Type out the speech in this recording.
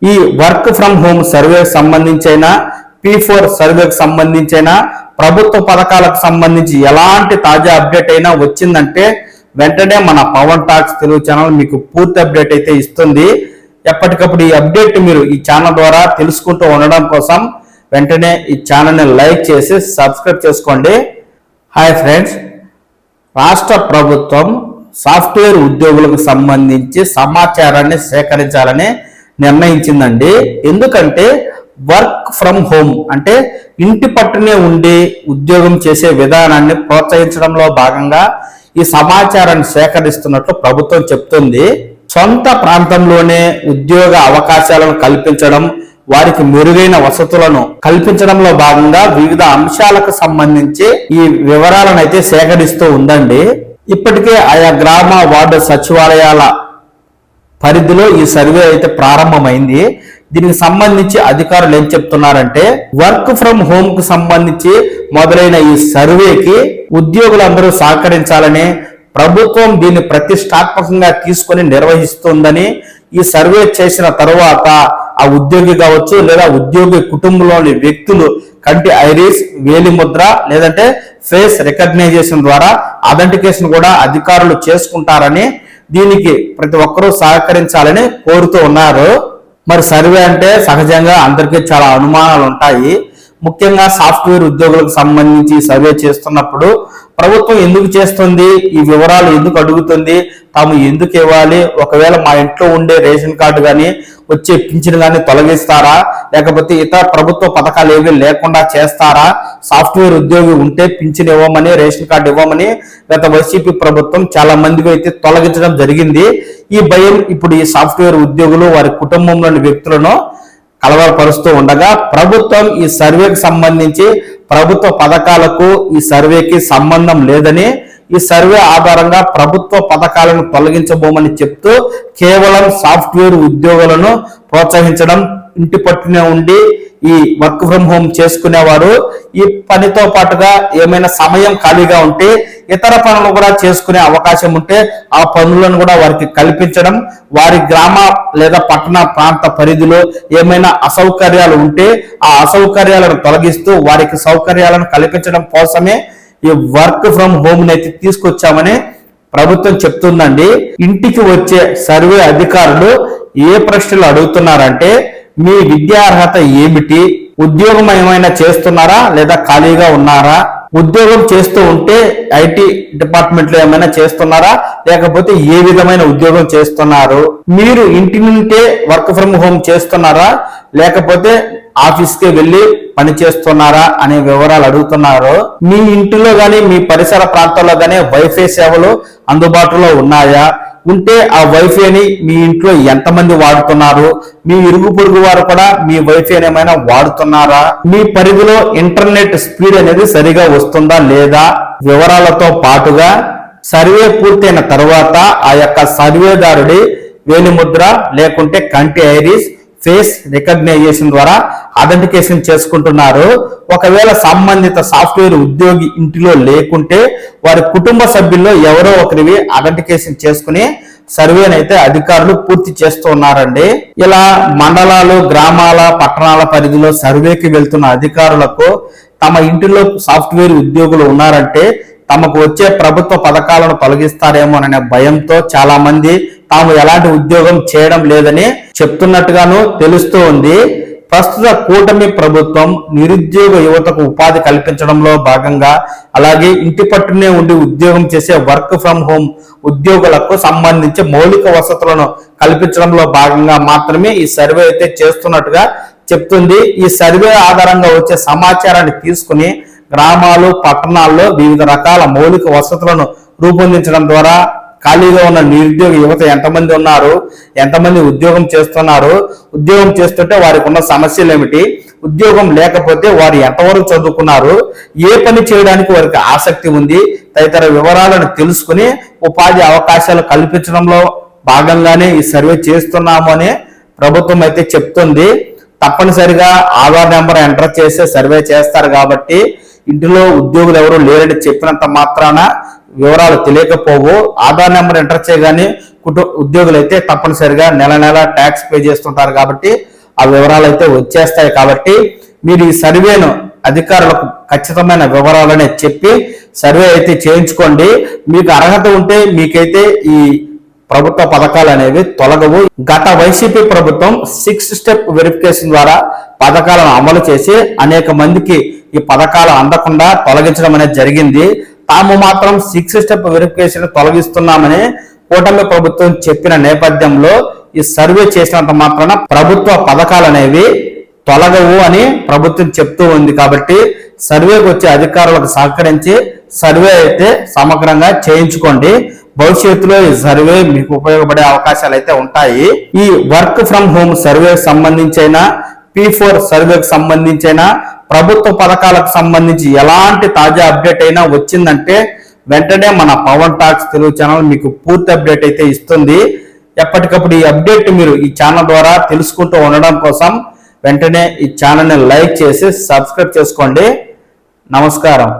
ఈ work from home సర్వేకి సంబంధించిన P4 సర్వేకి సంబంధించిన ప్రభుత్వ పథకాలకు సంబంధించి ఎలాంటి తాజా అప్డేట్ అయినా వచ్చిందంటే వెంటనే మన పవన్ టాక్స్ తెలుగు ఛానల్ మీకు పూర్తి అప్డేట్ అయితే ఇస్తుంది. ఎప్పటికప్పుడు ఈ అప్డేట్ మీరు ఈ ఛానల్ ద్వారా తెలుసుకుంటూ ఉండడం కోసం వెంటనే ఈ ఛానల్ని లైక్ చేసి సబ్స్క్రైబ్ చేసుకోండి. హాయ్ ఫ్రెండ్స్, రాష్ట్ర ప్రభుత్వం సాఫ్ట్వేర్ ఉద్యోగులకు సంబంధించి సమాచారాన్ని సేకరించాలని నిర్ణయించిందండి. ఎందుకంటే వర్క్ ఫ్రమ్ హోమ్ అంటే ఇంటి పట్టునే ఉండి ఉద్యోగం చేసే విధానాన్ని ప్రోత్సహించడంలో భాగంగా ఈ సమాచారాన్ని సేకరిస్తున్నట్లు ప్రభుత్వం చెప్తుంది. సొంత ప్రాంతంలోనే ఉద్యోగ అవకాశాలను కల్పించడం, వారికి మెరుగైన వసతులను కల్పించడంలో భాగంగా వివిధ అంశాలకు సంబంధించి ఈ వివరాలను అయితే సేకరిస్తూ ఉందండి. ఇప్పటికే ఆయా గ్రామ వార్డు సచివాలయాల పరిధిలో ఈ సర్వే అయితే ప్రారంభమైంది. దీనికి సంబంధించి అధికారులు ఏం చెప్తున్నారంటే వర్క్ ఫ్రం హోమ్ కు సంబంధించి మొదలైన ఈ సర్వేకి ఉద్యోగులందరూ సహకరించాలని, ప్రభుత్వం దీన్ని ప్రతిష్టాత్మకంగా తీసుకొని నిర్వహిస్తుందని, ఈ సర్వే చేసిన తరువాత ఆ ఉద్యోగి కావచ్చు లేదా ఉద్యోగి కుటుంబంలోని వ్యక్తులు కంటి ఐరిస్, వేలిముద్ర లేదంటే ఫేస్ రికగ్నైజేషన్ ద్వారా అథెంటికేషన్ కూడా అధికారులు చేసుకుంటారని, దీనికి ప్రతి ఒక్కరూ సహకరించాలని కోరుతూ ఉన్నారు. మరి సర్వే అంటే సహజంగా అందరికీ చాలా అనుమానాలు ఉంటాయి. ముఖ్యంగా సాఫ్ట్వేర్ ఉద్యోగులకు సంబంధించి సర్వే చేస్తున్నప్పుడు ప్రభుత్వం ఎందుకు చేస్తుంది, ఈ వివరాలు ఎందుకు అడుగుతుంది, తాము ఎందుకు ఇవ్వాలి, ఒకవేళ మా ఇంట్లో ఉండే రేషన్ కార్డు కానీ వచ్చే పింఛను కానీ తొలగిస్తారా, లేకపోతే ఇతర ప్రభుత్వ పథకాలు ఏవి లేకుండా చేస్తారా, సాఫ్ట్వేర్ ఉద్యోగి ఉంటే పింఛను ఇవ్వమని, రేషన్ కార్డు ఇవ్వమని గత వైసీపీ ప్రభుత్వం చాలా మందికి అయితే తొలగించడం జరిగింది. ఈ భయం ఇప్పుడు ఈ సాఫ్ట్వేర్ ఉద్యోగులు వారి కుటుంబంలోని వ్యక్తులను కలవరపరుస్తూ ఉండగా ప్రభుత్వం ఈ సర్వేకి సంబంధించి ప్రభుత్వ పథకాలకు ఈ సర్వేకి సంబంధం లేదని, ఈ సర్వే ఆధారంగా ప్రభుత్వ పథకాలను తొలగించబోమని చెప్తూ కేవలం సాఫ్ట్వేర్ ఉద్యోగులను ప్రోత్సహించడం, ఇంటి పట్టునే ఉండి ఈ వర్క్ ఫ్రం హోమ్ చేసుకునేవారు ఈ పనితో పాటుగా ఏమైనా సమయం ఖాళీగా ఉంటే ఇతర పనులు కూడా చేసుకునే అవకాశం ఉంటే ఆ పనులను కూడా వారికి కల్పించడం, వారి గ్రామ లేదా పట్టణ ప్రాంత పరిధిలో ఏమైనా అసౌకర్యాలు ఉంటే ఆ అసౌకర్యాలను తొలగిస్తూ వారికి సౌకర్యాలను కల్పించడం కోసమే ఈ వర్క్ ఫ్రం హోమ్ అయితే తీసుకొచ్చామని ప్రభుత్వం చెప్తుందండి. ఇంటికి వచ్చే సర్వే అధికారులు ఏ ప్రశ్నలు అడుగుతున్నారంటే మీ విద్యా అర్హత ఏమిటి, ఉద్యోగం ఏమైనా చేస్తున్నారా లేదా ఖాళీగా ఉన్నారా, ఉద్యోగం చేస్తూ ఉంటే ఐటీ డిపార్ట్మెంట్ లో ఏమైనా చేస్తున్నారా లేకపోతే ఏ విధమైన ఉద్యోగం చేస్తున్నారు, మీరు ఇంటి నుండే వర్క్ ఫ్రం హోమ్ చేస్తున్నారా లేకపోతే ఆఫీస్కి వెళ్ళి పని చేస్తున్నారా అనే వివరాలు అడుగుతున్నారు. మీ ఇంటిలో గానీ మీ పరిసర ప్రాంతాల్లో గానీ వైఫై సేవలు అందుబాటులో ఉన్నాయా, ఉంటే ఆ వైఫైని మీ ఇంట్లో ఎంతమంది వాడుతున్నారు, మీ ఇరుగు పొరుగు వారు కూడా మీ వైఫైని ఏమైనా వాడుతున్నారా, మీ పరిధిలో ఇంటర్నెట్ స్పీడ్ అనేది సరిగా వస్తుందా లేదా వివరాలతో పాటుగా సర్వే పూర్తయిన తర్వాత ఆ యొక్క సర్వేదారుడి వేలిముద్ర లేకుంటే కంటి ఐరిస్, ఫేస్ రికగ్నైజేషన్ ద్వారా అథెంటికేషన్ చేసుకుంటున్నారు. ఒకవేళ సంబంధిత సాఫ్ట్వేర్ ఉద్యోగి ఇంటిలో లేకుంటే వారి కుటుంబ సభ్యుల్లో ఎవరో ఒకరివి అథెంటికేషన్ చేసుకుని సర్వేని అయితే అధికారులు పూర్తి చేస్తూ ఉన్నారండి. ఇలా మండలాలు, గ్రామాల, పట్టణాల పరిధిలో సర్వేకి వెళ్తున్న అధికారులకు తమ ఇంటిలో సాఫ్ట్వేర్ ఉద్యోగులు ఉన్నారంటే తమకు వచ్చే ప్రభుత్వ పథకాలను తొలగిస్తారేమోననే భయంతో చాలా మంది తాము ఎలాంటి ఉద్యోగం చేయడం లేదని చెప్తున్నట్టుగాను తెలుస్తూ ఉంది. ప్రస్తుత కూటమి ప్రభుత్వం నిరుద్యోగ యువతకు ఉపాధి కల్పించడంలో భాగంగా అలాగే ఇంటి పట్టునే ఉండి ఉద్యోగం చేసే వర్క్ ఫ్రం హోమ్ ఉద్యోగులకు సంబంధించి మౌలిక వసతులను కల్పించడంలో భాగంగా మాత్రమే ఈ సర్వే అయితే చేస్తున్నట్టుగా చెప్తుంది. ఈ సర్వే ఆధారంగా వచ్చే సమాచారాన్ని తీసుకుని గ్రామాలు, పట్టణాల్లో వివిధ రకాల మౌలిక వసతులను రూపొందించడం ద్వారా ఖాళీగా ఉన్న నిరుద్యోగ యువత ఎంతమంది ఉన్నారు, ఎంతమంది ఉద్యోగం చేస్తున్నారు, ఉద్యోగం చేస్తుంటే వారికి ఉన్న సమస్యలు ఏమిటి, ఉద్యోగం లేకపోతే వారు ఎంతవరకు చదువుకున్నారు, ఏ పని చేయడానికి వారికి ఆసక్తి ఉంది తదితర వివరాలను తెలుసుకుని ఉపాధి అవకాశాలు కల్పించడంలో భాగంగానే ఈ సర్వే చేస్తున్నాము అని ప్రభుత్వం అయితే చెప్తుంది. తప్పనిసరిగా ఆధార్ నెంబర్ ఎంటర్ చేసే సర్వే చేస్తారు కాబట్టి ఇంటిలో ఉద్యోగులు ఎవరు లేరని చెప్పినంత మాత్రాన వివరాలు తెలియకపోవు. ఆధార్ నెంబర్ ఎంటర్ చేయగానే ఉద్యోగులు అయితే తప్పనిసరిగా నెల నెల ట్యాక్స్ పే చేస్తుంటారు కాబట్టి ఆ వివరాలు అయితే వచ్చేస్తాయి. కాబట్టి మీరు ఈ సర్వేను అధికారులకు ఖచ్చితమైన వివరాలనే చెప్పి సర్వే అయితే చేయించుకోండి. మీకు అర్హత ఉంటే మీకైతే ఈ ప్రభుత్వ పథకాలు అనేవి తొలగవు. గత వైసీపీ ప్రభుత్వం 6 స్టెప్ వెరిఫికేషన్ ద్వారా పథకాలను అమలు చేసి అనేక మందికి ఈ పథకాలు అందకుండా తొలగించడం అనేది జరిగింది. తాము మాత్రం 6 స్టెప్ వెరిఫికేషన్ తొలగిస్తున్నామని కూటమి ప్రభుత్వం చెప్పిన నేపథ్యంలో ఈ సర్వే చేసినంత మాత్రాన ప్రభుత్వ పథకాలు అనేవి తొలగవు అని ప్రభుత్వం చెప్తూ ఉంది. కాబట్టి సర్వేకి వచ్చే అధికారులకు సహకరించి సర్వే అయితే సమగ్రంగా చేయించుకోండి. భవిష్యత్తులో ఈ సర్వే మీకు ఉపయోగపడే అవకాశాలు అయితే ఉంటాయి. ఈ వర్క్ ఫ్రమ్ హోమ్ సర్వేకి సంబంధించైనా P4 సర్వేకి సంబంధించైనా ప్రభుత్వ పథకాలకు సంబంధించి ఎలాంటి తాజా అప్డేట్ అయినా వచ్చిందంటే వెంటనే మన పవన్ టాక్స్ తెలుగు ఛానల్ మీకు పూర్తి అప్డేట్ అయితే ఇస్తుంది. ఎప్పటికప్పుడు ఈ అప్డేట్ మీరు ఈ ఛానల్ ద్వారా తెలుసుకుంటూ ఉండడం కోసం వెంటనే ఈ ఛానల్ని లైక్ చేసి సబ్స్క్రైబ్ చేసుకోండి. నమస్కారం.